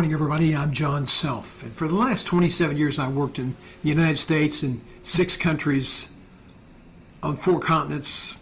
morning, everybody. I'm John Self, and for the last 27 years, I worked in the United States in 6 countries on 4 continents,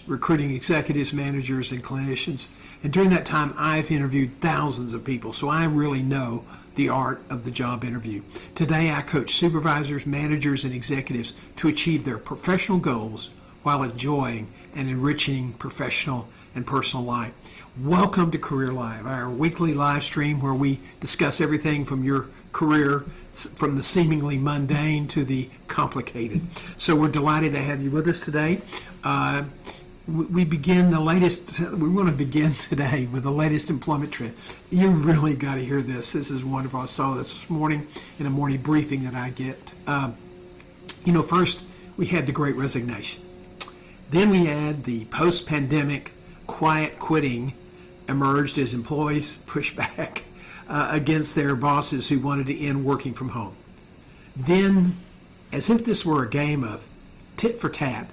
recruiting executives, managers, and clinicians. And during that time, I've interviewed thousands of people, so I really know the art of the job interview. Today, I coach supervisors, managers, and executives to achieve their professional goals while enjoying and enriching professional and personal life. Welcome to Career Live, our weekly live stream where we discuss everything from your career, from the seemingly mundane to the complicated. So we're delighted to have you with us today. We want to begin today with the latest employment trend. You really got to hear this. This is wonderful. I saw this morning in a morning briefing that I get. First we had the Great Resignation. Then we had the post-pandemic quiet quitting emerged as employees pushed back against their bosses who wanted to end working from home. Then, as if this were a game of tit for tat,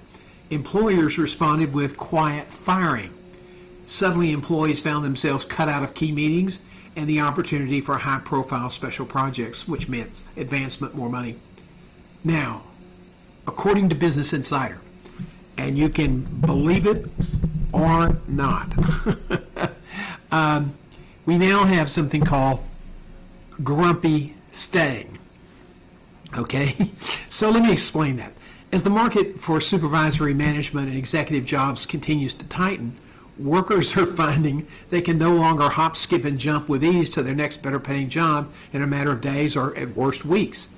employers responded with quiet firing. Suddenly, employees found themselves cut out of key meetings and the opportunity for high-profile special projects, which meant advancement, more money. Now, according to Business Insider, and you can believe it or not, we now have something called grumpy staying. Okay, so let me explain that. As the market for supervisory management and executive jobs continues to tighten, workers are finding they can no longer hop, skip, and jump with ease to their next better paying job in a matter of days or at worst weeks.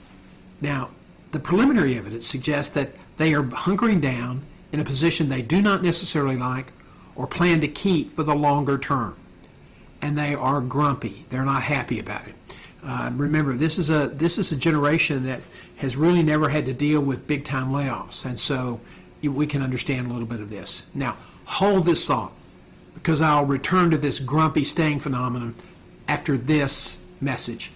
Now, the preliminary evidence suggests that they are hunkering down in a position they do not necessarily like or plan to keep for the longer term. And they are grumpy. They're not happy about it. Remember, this is a generation that has really never had to deal with big time layoffs, and so we can understand a little bit of this. Now, hold this thought, because I'll return to this grumpy staying phenomenon after this message.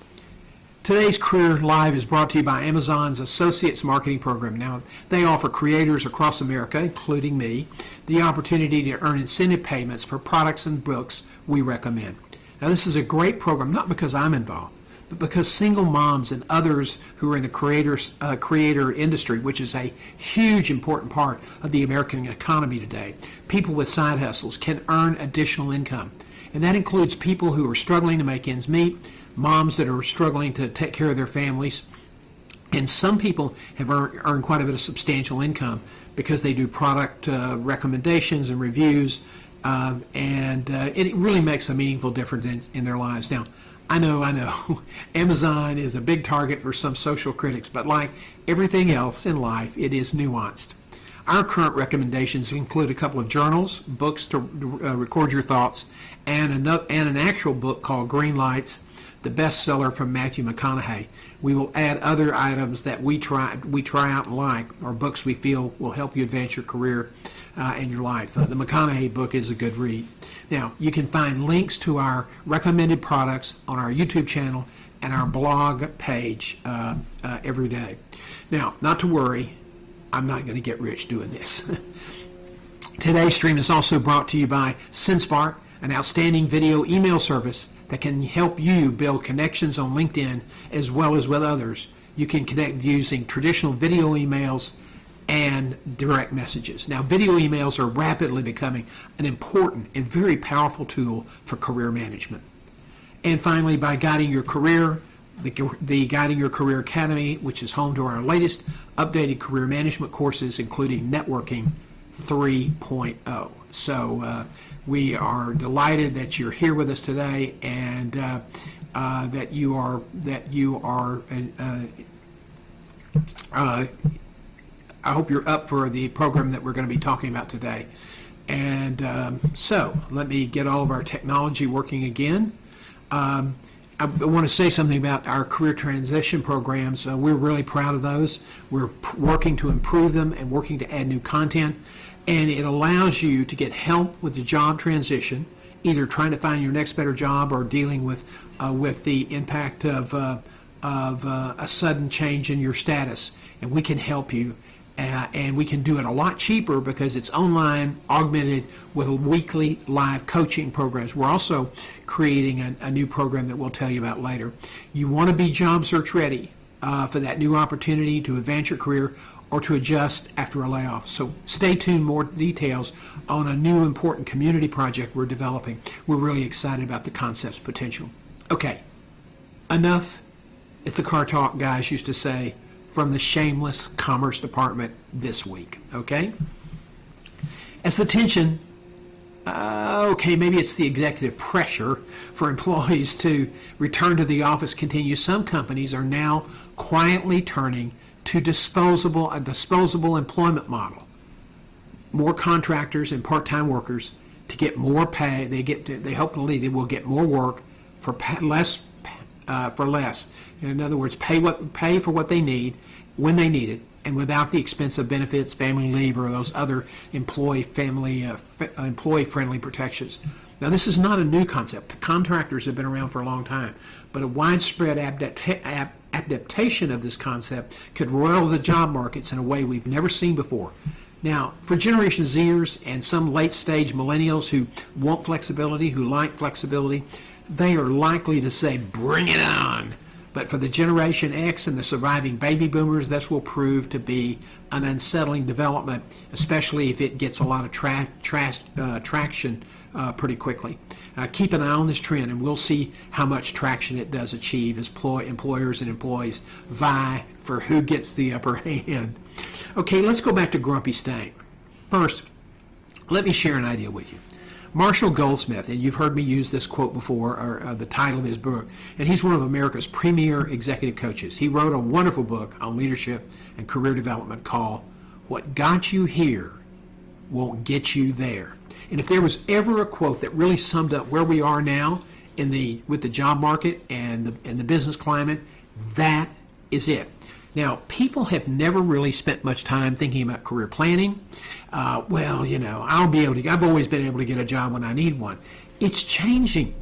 Today's Career Live is brought to you by Amazon's Associates Marketing Program. Now, they offer creators across America, including me, the opportunity to earn incentive payments for products and books we recommend. Now, this is a great program, not because I'm involved, but because single moms and others who are in the creator industry, which is a huge, important part of the American economy today, people with side hustles can earn additional income. And that includes people who are struggling to make ends meet, moms that are struggling to take care of their families, and some people have earned quite a bit of substantial income because they do product recommendations and reviews, and it really makes a meaningful difference in their lives. Now, I know, Amazon is a big target for some social critics, but like everything else in life, it is nuanced. Our current recommendations include a couple of journals, books to record your thoughts, and an actual book called Green Lights, the bestseller from Matthew McConaughey. We will add other items that we try out and like, or books we feel will help you advance your career and your life. The McConaughey book is a good read. Now, you can find links to our recommended products on our YouTube channel and our blog page every day. Now, not to worry, I'm not going to get rich doing this. Today's stream is also brought to you by SendSpark, an outstanding video email service that can help you build connections on LinkedIn as well as with others. You can connect using traditional video emails and direct messages. Now, video emails are rapidly becoming an important and very powerful tool for career management. And finally, by Guiding Your Career, the Guiding Your Career Academy, which is home to our latest updated career management courses, including Networking 3.0. So we are delighted that you're here with us today, and that you are. I hope you're up for the program that we're going to be talking about today. And so let me get all of our technology working again. I want to say something about our career transition programs. We're really proud of those. We're working to improve them and working to add new content. And it allows you to get help with the job transition, either trying to find your next better job or dealing with the impact of a sudden change in your status. And we can help you and we can do it a lot cheaper because it's online, augmented with weekly live coaching programs. We're also creating a new program that we'll tell you about later. You want to be job search ready for that new opportunity to advance your career or to adjust after a layoff. So stay tuned, more details on a new important community project we're developing. We're really excited about the concept's potential. Okay, enough, as the car talk guys used to say, from the shameless Commerce Department this week, okay? As the tension, maybe it's the executive pressure for employees to return to the office continues, some companies are now quietly turning to a disposable employment model. More contractors and part-time workers to get more pay. They hope the lead will get more work for less. In other words, pay for what they need when they need it, and without the expense of benefits, family leave, or those other employee-friendly protections. Now, this is not a new concept. Contractors have been around for a long time, but a widespread adaptation of this concept could roil the job markets in a way we've never seen before. Now, for Generation Zers and some late-stage millennials who want flexibility, who like flexibility, they are likely to say, bring it on. But for the Generation X and the surviving baby boomers, this will prove to be an unsettling development, especially if it gets a lot of traction pretty quickly. Keep an eye on this trend, and we'll see how much traction it does achieve as employers and employees vie for who gets the upper hand. Okay, let's go back to grumpy staying. First, let me share an idea with you. Marshall Goldsmith, and you've heard me use this quote before, or the title of his book, and he's one of America's premier executive coaches. He wrote a wonderful book on leadership and career development called What Got You Here Won't Get You There. And if there was ever a quote that really summed up where we are now with the job market and the business climate, that is it. Now, people have never really spent much time thinking about career planning. I've always been able to get a job when I need one. It's changing.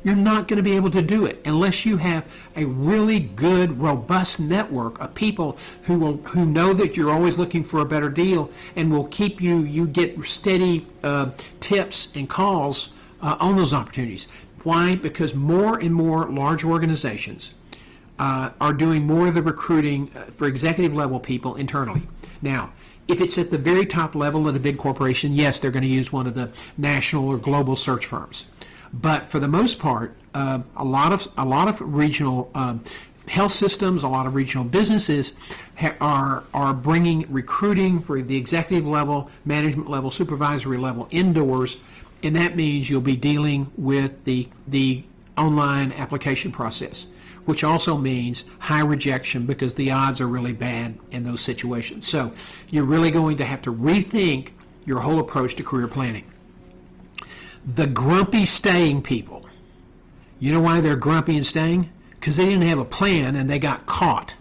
You're not going to be able to do it unless you have a really good, robust network of people who know that you're always looking for a better deal and will keep you get steady tips and calls on those opportunities. Why? Because more and more large organizations are doing more of the recruiting for executive level people internally. Now, if it's at the very top level at a big corporation, yes, they're going to use one of the national or global search firms. But for the most part, a lot of regional health systems, a lot of regional businesses are bringing recruiting for the executive level, management level, supervisory level indoors, and that means you'll be dealing with the online application process, which also means high rejection because the odds are really bad in those situations. So you're really going to have to rethink your whole approach to career planning. The grumpy staying people, you know why they're grumpy and staying? Because they didn't have a plan and they got caught.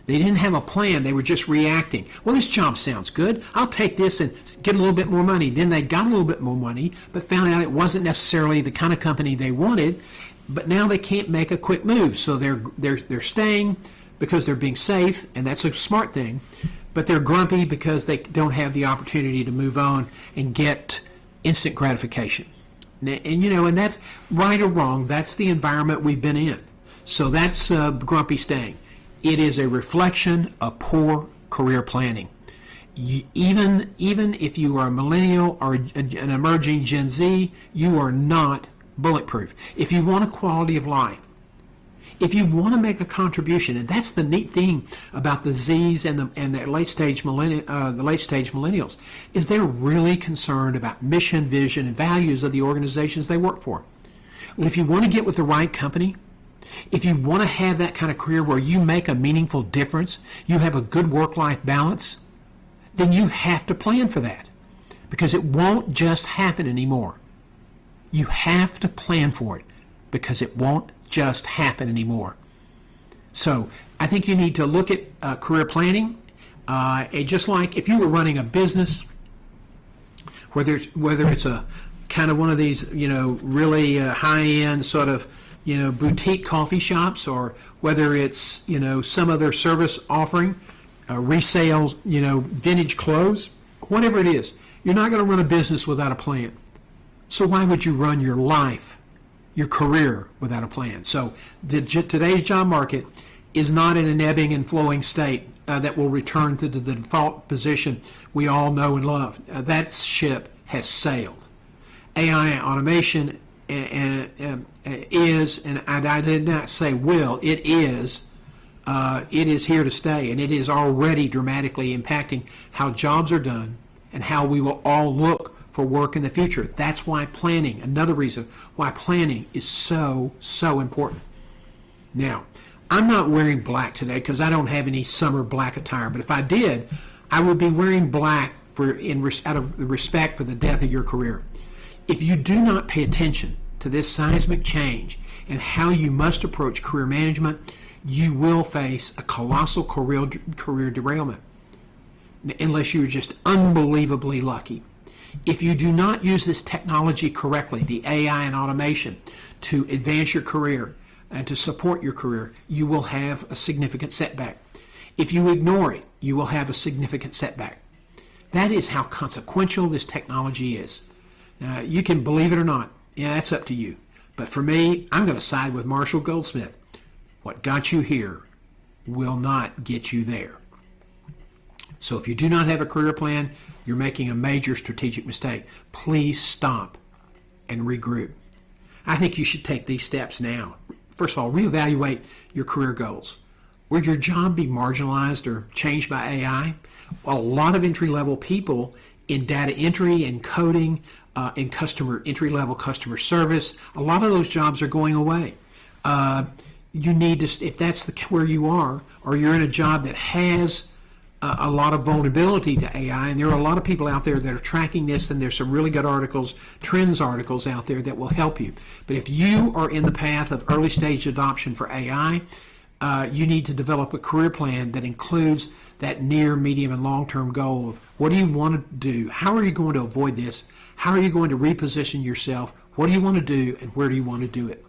They didn't have a plan, they were just reacting. Well, this job sounds good. I'll take this and get a little bit more money. Then they got a little bit more money, but found out it wasn't necessarily the kind of company they wanted. But now they can't make a quick move, so they're staying because they're being safe, and that's a smart thing. But they're grumpy because they don't have the opportunity to move on and get instant gratification. And that's right or wrong. That's the environment we've been in. So that's grumpy staying. It is a reflection of poor career planning. Even if you are a millennial or an emerging Gen Z, you are not bulletproof. If you want a quality of life, if you want to make a contribution, and that's the neat thing about the Zs and the late stage millennials, is they're really concerned about mission, vision, and values of the organizations they work for. Well, if you want to get with the right company, if you want to have that kind of career where you make a meaningful difference, you have a good work-life balance, then you have to plan for that, because it won't just happen anymore. You have to plan for it because it won't just happen anymore. So I think you need to look at career planning. Just like if you were running a business, whether it's a kind of one of these, really high-end sort of, boutique coffee shops, or whether it's, some other service offering, resale, vintage clothes, whatever it is. You're not going to run a business without a plan. So why would you run your life, your career, without a plan? So today's job market is not in an ebbing and flowing state that will return to the default position we all know and love. That ship has sailed. AI automation is, and I did not say will, it is here to stay, and it is already dramatically impacting how jobs are done and how we will all look for work in the future. That's why planning, another reason why planning is so important. Now, I'm not wearing black today because I don't have any summer black attire, but if I did, I would be wearing black out of the respect for the death of your career. If you do not pay attention to this seismic change and how you must approach career management, you will face a colossal career derailment unless you're just unbelievably lucky. If you do not use this technology correctly, the AI and automation, to advance your career and to support your career, you will have a significant setback. If you ignore it, you will have a significant setback. That is how consequential this technology is. You can believe it or not. Yeah, that's up to you. But for me, I'm going to side with Marshall Goldsmith. What got you here will not get you there. So if you do not have a career plan, you're making a major strategic mistake. Please stop and regroup. I think you should take these steps now. First of all, reevaluate your career goals. Will your job be marginalized or changed by AI? A lot of entry-level people in data entry and coding, in entry-level customer service, a lot of those jobs are going away. You need to, if that's where you are, or you're in a job that has a lot of vulnerability to AI, and there are a lot of people out there that are tracking this, and there's some really good articles, trends articles out there that will help you. But if you are in the path of early stage adoption for AI, you need to develop a career plan that includes that near, medium, and long-term goal of what do you want to do? How are you going to avoid this? How are you going to reposition yourself? What do you want to do, and where do you want to do it?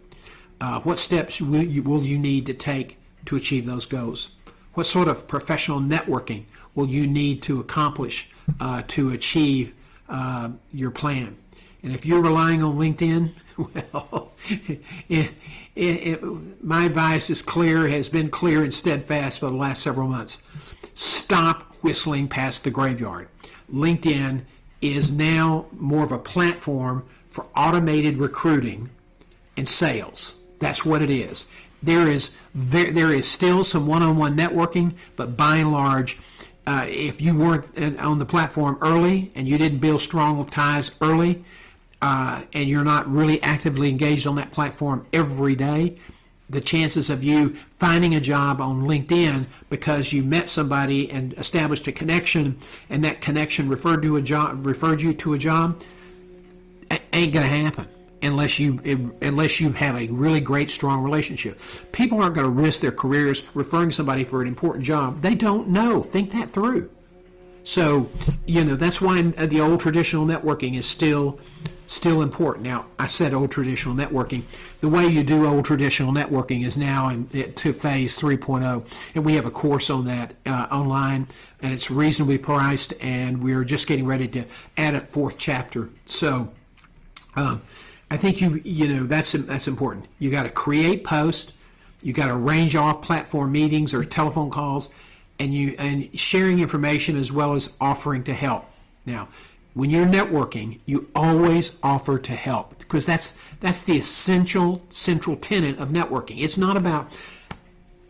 What steps will you need to take to achieve those goals? What sort of professional networking will you need to accomplish to achieve your plan? And if you're relying on LinkedIn, well, my advice is clear, has been clear and steadfast for the last several months. Stop whistling past the graveyard. LinkedIn is now more of a platform for automated recruiting and sales. That's what it is. There is still some one-on-one networking, but by and large, if you weren't on the platform early and you didn't build strong ties early, and you're not really actively engaged on that platform every day, the chances of you finding a job on LinkedIn because you met somebody and established a connection, and that connection referred you to a job, ain't going to happen unless you have a really great, strong relationship. People aren't going to risk their careers referring somebody for an important job. They don't know. Think that through. So, that's why the old traditional networking is still important. Now, I said old traditional networking. The way you do old traditional networking is now to phase 3.0, and we have a course on that online, and it's reasonably priced, and we're just getting ready to add a fourth chapter. So, I think that's important. You got to create posts, you got to arrange off-platform meetings or telephone calls, and sharing information as well as offering to help. Now, when you're networking, you always offer to help, because that's the essential central tenet of networking. It's not about,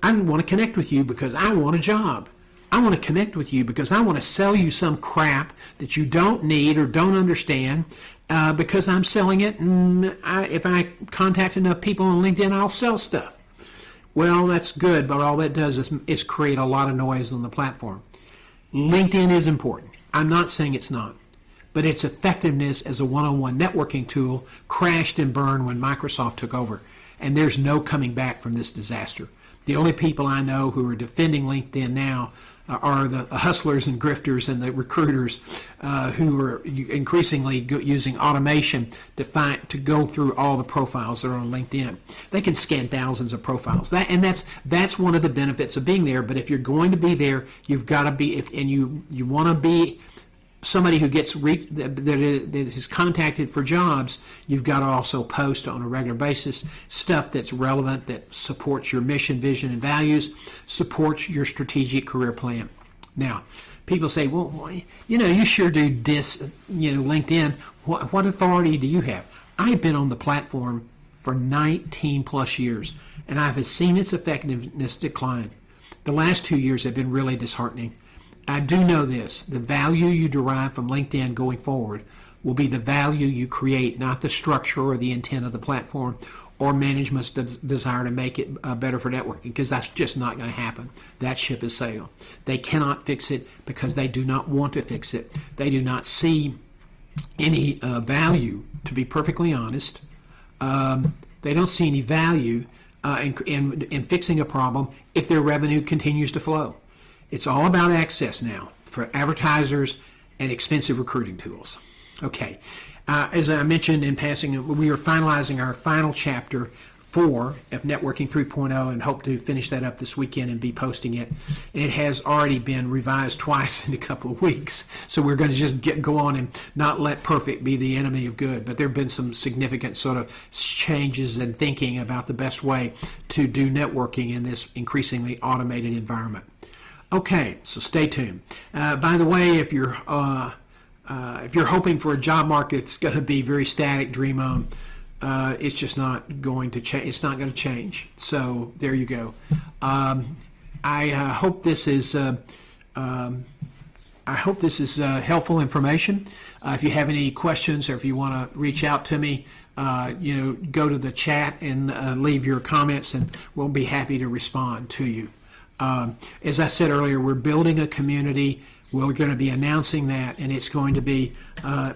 I want to connect with you because I want a job. I want to connect with you because I want to sell you some crap that you don't need or don't understand, because I'm selling it, and if I contact enough people on LinkedIn, I'll sell stuff. Well, that's good, but all that does is create a lot of noise on the platform. LinkedIn is important. I'm not saying it's not. But its effectiveness as a one-on-one networking tool crashed and burned when Microsoft took over, and there's no coming back from this disaster. The only people I know who are defending LinkedIn now are the hustlers and grifters and the recruiters who are increasingly using automation to go through all the profiles that are on LinkedIn. They can scan thousands of profiles. That's one of the benefits of being there. But if you're going to be there, you've got to be, and you want to be somebody who gets that is contacted for jobs, you've got to also post on a regular basis stuff that's relevant, that supports your mission, vision, and values, supports your strategic career plan. Now, people say, well, you sure do LinkedIn. What authority do you have? I've been on the platform for 19 plus years, and I've seen its effectiveness decline. The last 2 years have been really disheartening. I do know this: the value you derive from LinkedIn going forward will be the value you create, not the structure or the intent of the platform or management's desire to make it better for networking, because that's just not going to happen. That ship has sailed. They cannot fix it because they do not want to fix it. They do not see any value, to be perfectly honest. They don't see any value in fixing a problem if their revenue continues to flow. It's all about access now for advertisers and expensive recruiting tools. Okay, as I mentioned in passing, we are finalizing our final chapter 4 of Networking 3.0 and hope to finish that up this weekend and be posting it. And it has already been revised twice in a couple of weeks, so we're going to just go on and not let perfect be the enemy of good. But there have been some significant sort of changes in thinking about the best way to do networking in this increasingly automated environment. Okay, so stay tuned. By the way, if you're hoping for a job market that's going to be very static, dream on, it's just not going to change. It's not going to change. So there you go. I hope this is helpful information. If you have any questions or if you want to reach out to me, go to the chat and leave your comments, and we'll be happy to respond to you. As I said earlier, we're building a community. We're going to be announcing that, and it's going to be a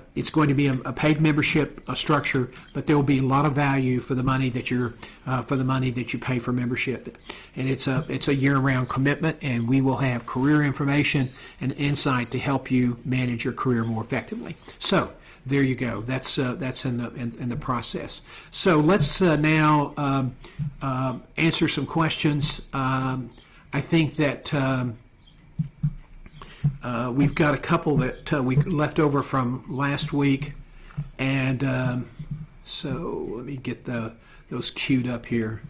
paid membership structure, but there will be a lot of value for the money that you pay for membership. And it's a year-round commitment, and we will have career information and insight to help you manage your career more effectively. So there you go. That's in the process. So let's now answer some questions. I think that we've got a couple that we left over from last week, and so let me get those queued up here.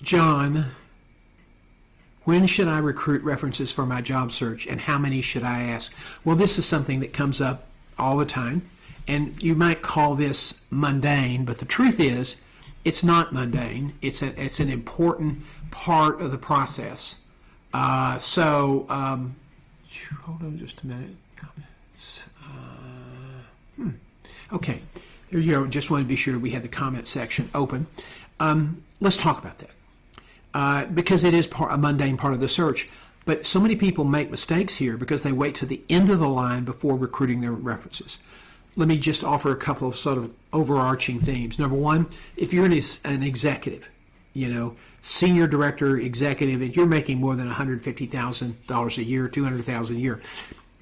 John, when should I recruit references for my job search, and how many should I ask? Well, this is something that comes up all the time, and you might call this mundane, but the truth is, it's not mundane. It's an important part of the process. Hold on just a minute. Okay, there you go. Just want to be sure we had the comment section open. Let's talk about that because it is a mundane part of the search. But so many people make mistakes here because they wait to the end of the line before recruiting their references. Let me just offer a couple of sort of overarching themes. Number one, if you're an executive, senior director, executive, and you're making more than $150,000 a year, $200,000 a year,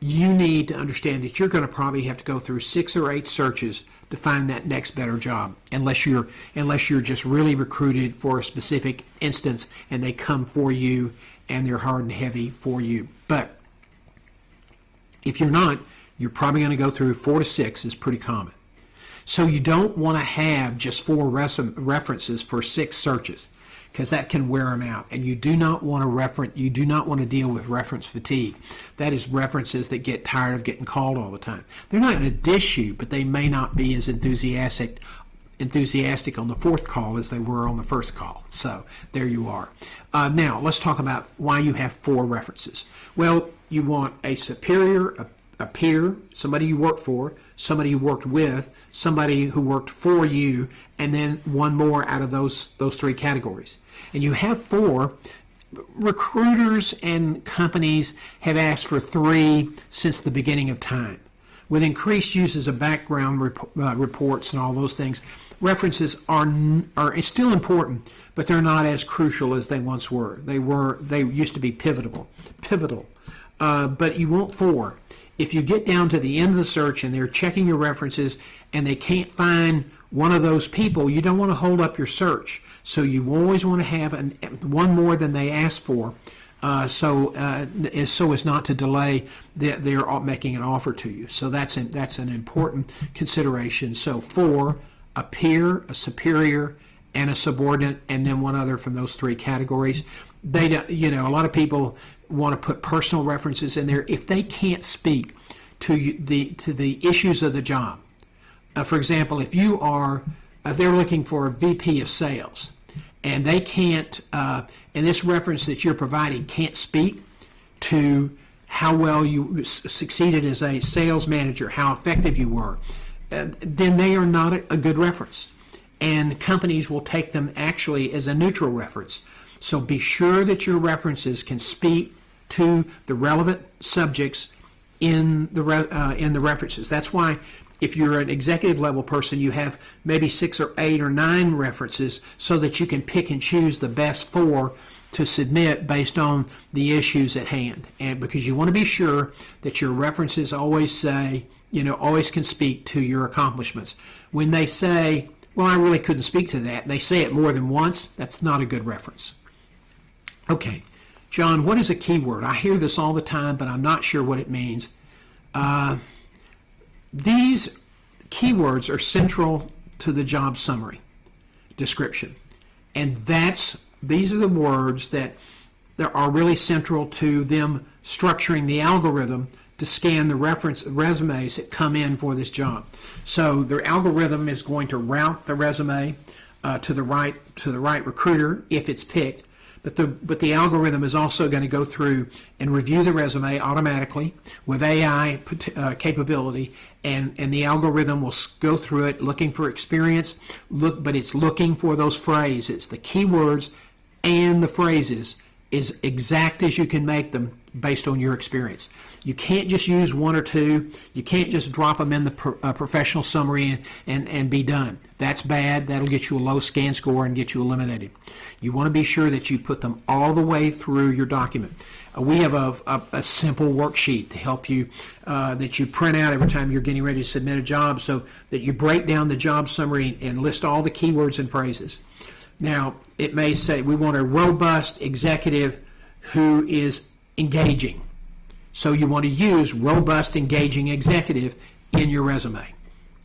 you need to understand that you're going to probably have to go through 6 or 8 searches to find that next better job, unless you're just really recruited for a specific instance and they come for you and they're hard and heavy for you. But if you're not, you're probably going to go through 4 to 6 is pretty common. So you don't want to have just 4 references for 6 searches, because that can wear them out. And you do not want to deal with reference fatigue. That is references that get tired of getting called all the time. They're not going to dish you, but they may not be as enthusiastic on the 4th call as they were on the 1st call. So there you are. Now let's talk about why you have 4 references. Well, you want a superior, a peer, somebody you worked for, somebody you worked with, somebody who worked for you, and then one more out of those 3 categories. And you have 4. Recruiters and companies have asked for 3 since the beginning of time. With increased uses of background reports and all those things, references are still important, but they're not as crucial as they once were. They used to be pivotal. But you want 4. If you get down to the end of the search and they're checking your references and they can't find one of those people, you don't want to hold up your search. So you always want to have one more than they asked for, so as not to delay their making an offer to you. So that's an important consideration. So 4, a peer, a superior, and a subordinate, and then one other from those 3 categories. A lot of people want to put personal references in there if they can't speak to the issues of the job. For example, if they're looking for a VP of sales, and they can't, and this reference that you're providing can't speak to how well you succeeded as a sales manager, how effective you were, then they are not a good reference. And companies will take them actually as a neutral reference. So be sure that your references can speak to the relevant subjects in the references. That's why if you're an executive level person, you have maybe 6 or 8 or 9 references so that you can pick and choose the best 4 to submit based on the issues at hand. And because you want to be sure that your references always always can speak to your accomplishments. When they say, well, I really couldn't speak to that, they say it more than once, that's not a good reference. Okay, John, what is a keyword? I hear this all the time, but I'm not sure what it means. These keywords are central to the job summary description, and these are the words that are really central to them structuring the algorithm to scan the resumes that come in for this job. So the algorithm is going to route the resume to the right recruiter if it's picked. But the algorithm is also going to go through and review the resume automatically with AI capability, and the algorithm will go through it looking for experience. But it's looking for those phrases, the keywords and the phrases, is exact as you can make them based on your experience. You can't just use 1 or 2. You can't just drop them in the professional summary and be done. That's bad. That'll get you a low scan score and get you eliminated. You want to be sure that you put them all the way through your document. We have a simple worksheet to help you that you print out every time you're getting ready to submit a job, so that you break down the job summary and list all the keywords and phrases. Now, it may say we want a robust executive who is engaging. So you want to use robust, engaging executive in your resume.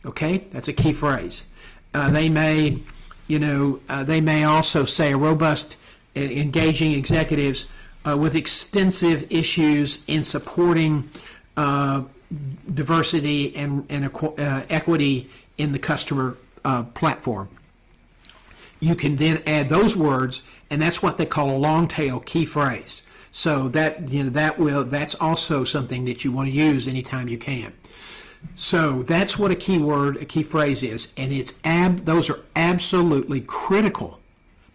Okay, that's a key phrase. They may also say a robust, engaging executives with extensive issues in supporting diversity and equity in the customer platform. You can then add those words, and that's what they call a long tail key phrase. So that's also something that you want to use anytime you can. So that's what a key phrase is, and those are absolutely critical.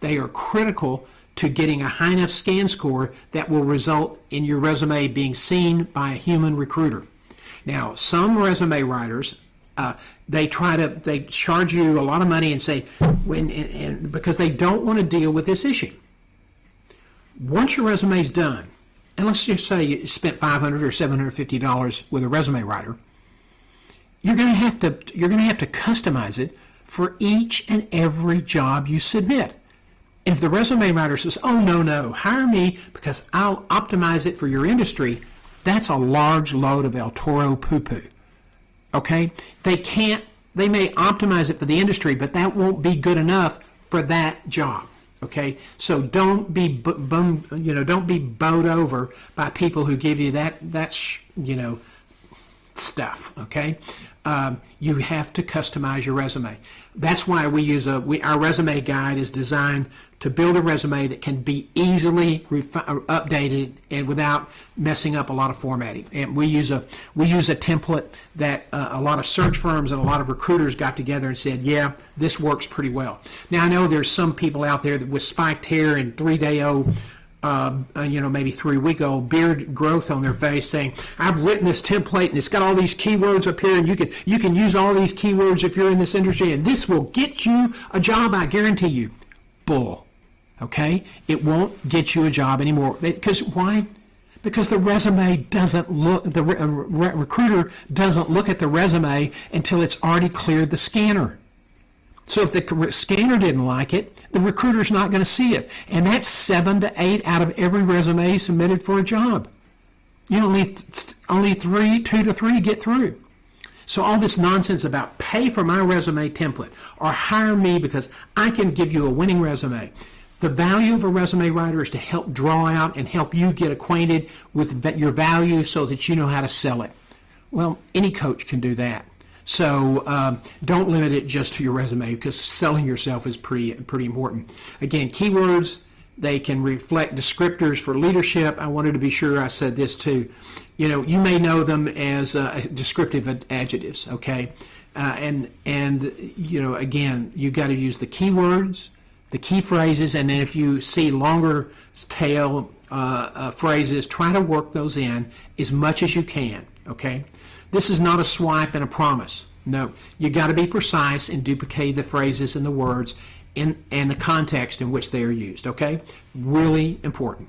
They are critical to getting a high enough scan score that will result in your resume being seen by a human recruiter. Now, some resume writers, they charge you a lot of money and say because they don't want to deal with this issue. Once your resume is done, and let's just say you spent $500 or $750 with a resume writer, you're going to have to customize it for each and every job you submit. If the resume writer says, "Oh no, hire me because I'll optimize it for your industry," that's a large load of El Toro poo-poo. Okay, they may optimize it for the industry, but that won't be good enough for that job. Okay, so don't be bowed over by people who give you that stuff. Okay, you have to customize your resume. That's why our resume guide is designed to build a resume that can be easily updated and without messing up a lot of formatting. And we use a template that a lot of search firms and a lot of recruiters got together and said, yeah, this works pretty well. Now I know there's some people out there that with spiked hair and 3-day-old maybe 3 weeks ago, beard growth on their face, saying, "I've written this template and it's got all these keywords up here, and you can use all these keywords if you're in this industry, and this will get you a job, I guarantee you." Bull. Okay, it won't get you a job anymore. Because why? Because the resume doesn't look. The recruiter doesn't look at the resume until it's already cleared the scanner. So if the scanner didn't like it, the recruiter's not going to see it. And that's 7 to 8 out of every resume submitted for a job. Only 2 to 3 get through. So all this nonsense about pay for my resume template or hire me because I can give you a winning resume. The value of a resume writer is to help draw out and help you get acquainted with your value so that you know how to sell it. Well, any coach can do that. So don't limit it just to your resume, because selling yourself is pretty important. Again, keywords, they can reflect descriptors for leadership. I wanted to be sure I said this too. You may know them as descriptive adjectives, okay? And again, you got to use the keywords, the key phrases, and then if you see longer tail phrases, try to work those in as much as you can, okay? This is not a swipe and a promise. No, you got to be precise and duplicate the phrases and the words and the context in which they are used, okay? Really important.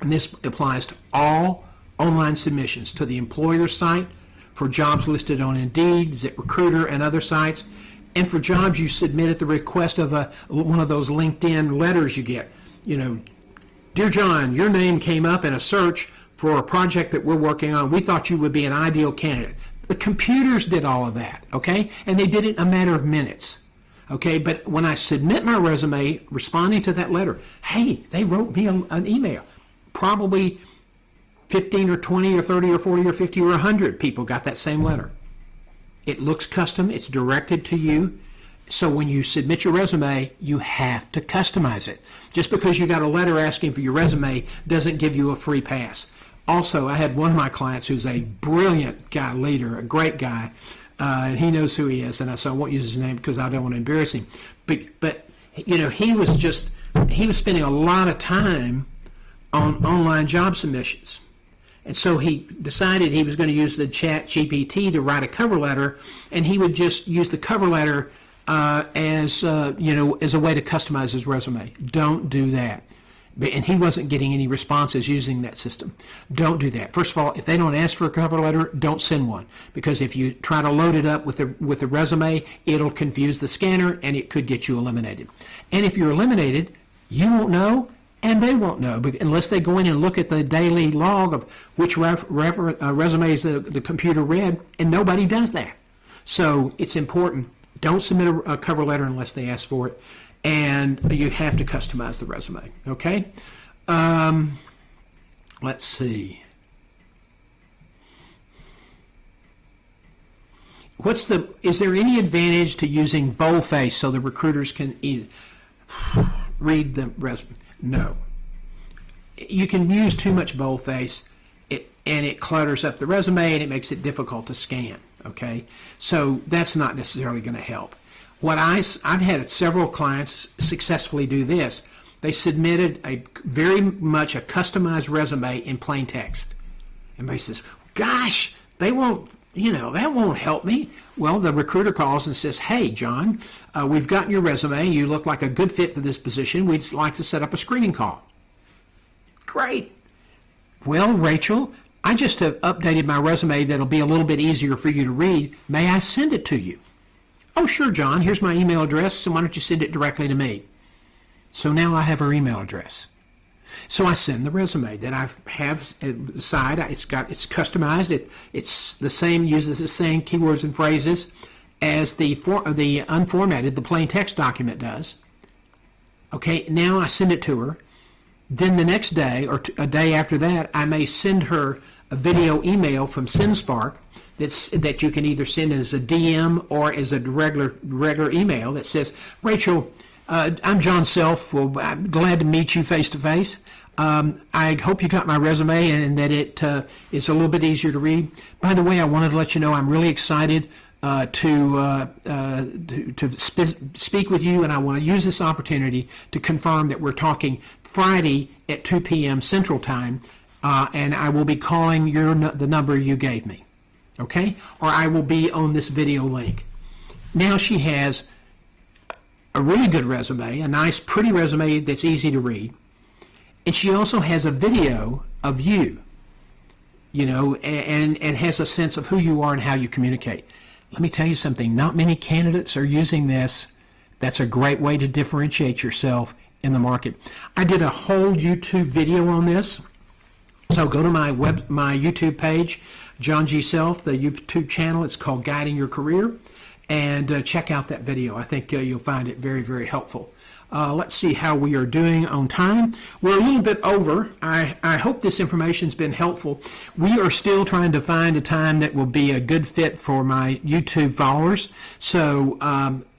And this applies to all online submissions, to the employer site, for jobs listed on Indeed, ZipRecruiter, and other sites, and for jobs you submit at the request of one of those LinkedIn letters you get. "Dear John, your name came up in a search for a project that we're working on. We thought you would be an ideal candidate." The computers did all of that, okay? And they did it in a matter of minutes, okay? But when I submit my resume responding to that letter, hey, they wrote me an email. Probably 15 or 20 or 30 or 40 or 50 or 100 people got that same letter. It looks custom. It's directed to you. So when you submit your resume, you have to customize it. Just because you got a letter asking for your resume doesn't give you a free pass. Also, I had one of my clients who's a brilliant guy leader, a great guy, and he knows who he is, and so I won't use his name because I don't want to embarrass him. But he was spending a lot of time on online job submissions. And so he decided he was going to use the Chat GPT to write a cover letter, and he would just use the cover letter as a way to customize his resume. Don't do that. And he wasn't getting any responses using that system. Don't do that. First of all, if they don't ask for a cover letter, don't send one, because if you try to load it up with the resume, it'll confuse the scanner and it could get you eliminated. And if you're eliminated, you won't know and they won't know unless they go in and look at the daily log of which resumes the computer read, and nobody does that. So it's important. Don't submit a cover letter unless they ask for it. And you have to customize the resume, okay? Let's see. Is there any advantage to using boldface so the recruiters can read the resume? No. You can use too much boldface, and it clutters up the resume and it makes it difficult to scan, okay? So that's not necessarily going to help. I've had several clients successfully do this. They submitted very much a customized resume in plain text. Everybody says, "Gosh, that won't help me." Well, the recruiter calls and says, "Hey, John, we've gotten your resume. You look like a good fit for this position. We'd like to set up a screening call." Great. "Well, Rachel, I just have updated my resume that'll be a little bit easier for you to read. May I send it to you?" "Oh, sure, John. Here's my email address, so why don't you send it directly to me?" So now I have her email address. So I send the resume that I have at the side. It's customized. It's the same, uses the same keywords and phrases as the unformatted, the plain text document does. Okay, now I send it to her. Then the next day or a day after that, I may send her a video email from SendSpark that you can either send as a DM or as a regular email that says, "Rachel, I'm John Self. Well, I'm glad to meet you face to face. I hope you got my resume and that it is a little bit easier to read. By the way, I wanted to let you know I'm really excited speak with you, and I want to use this opportunity to confirm that we're talking Friday at 2 p.m. Central Time, and I will be calling the number you gave me, okay? Or I will be on this video link. Now she has a really good resume, a nice, pretty resume that's easy to read, and she also has a video of you, and has a sense of who you are and how you communicate. Let me tell you something, not many candidates are using this. That's a great way to differentiate yourself in the market. I did a whole YouTube video on this. So go to my YouTube page, John G. Self, the YouTube channel. It's called Guiding Your Career. And check out that video. I think you'll find it very, very helpful. Let's see how we are doing on time. We're a little bit over. I hope this information's been helpful. We are still trying to find a time that will be a good fit for my YouTube followers. So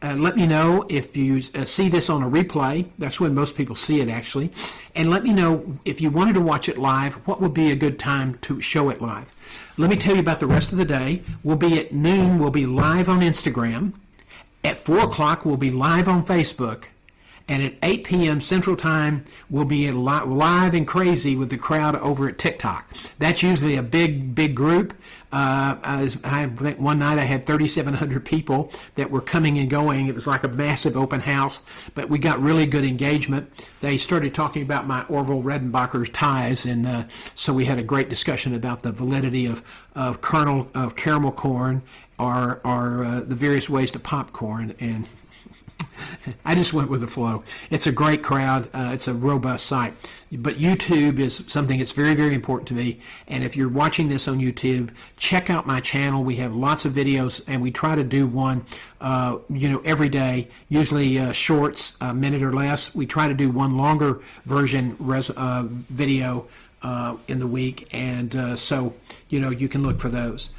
let me know if you see this on a replay. That's when most people see it, actually. And let me know if you wanted to watch it live, what would be a good time to show it live. Let me tell you about the rest of the day. We'll be at noon. We'll be live on Instagram. At 4 o'clock, we'll be live on Facebook. And at 8 p.m. Central Time, we'll be live and crazy with the crowd over at TikTok. That's usually a big group. I think one night I had 3,700 people that were coming and going. It was like a massive open house, but we got really good engagement. They started talking about my Orville Redenbacher's ties, and so we had a great discussion about the validity of caramel corn or the various ways to pop corn, and I just went with the flow. It's a great crowd. It's a robust site. But YouTube is something that's very, very important to me. And if you're watching this on YouTube, check out my channel. We have lots of videos, and we try to do one, every day, usually shorts, a minute or less. We try to do one longer version video in the week. And so, you can look for those.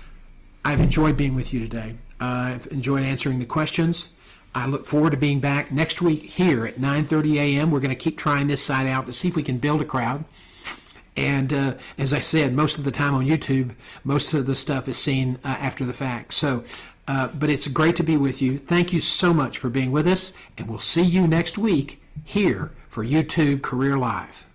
I've enjoyed being with you today. I've enjoyed answering the questions. I look forward to being back next week here at 9:30 a.m. We're going to keep trying this site out to see if we can build a crowd. And as I said, most of the time on YouTube, most of the stuff is seen after the fact. So, but it's great to be with you. Thank you so much for being with us, and we'll see you next week here for YouTube Career Live.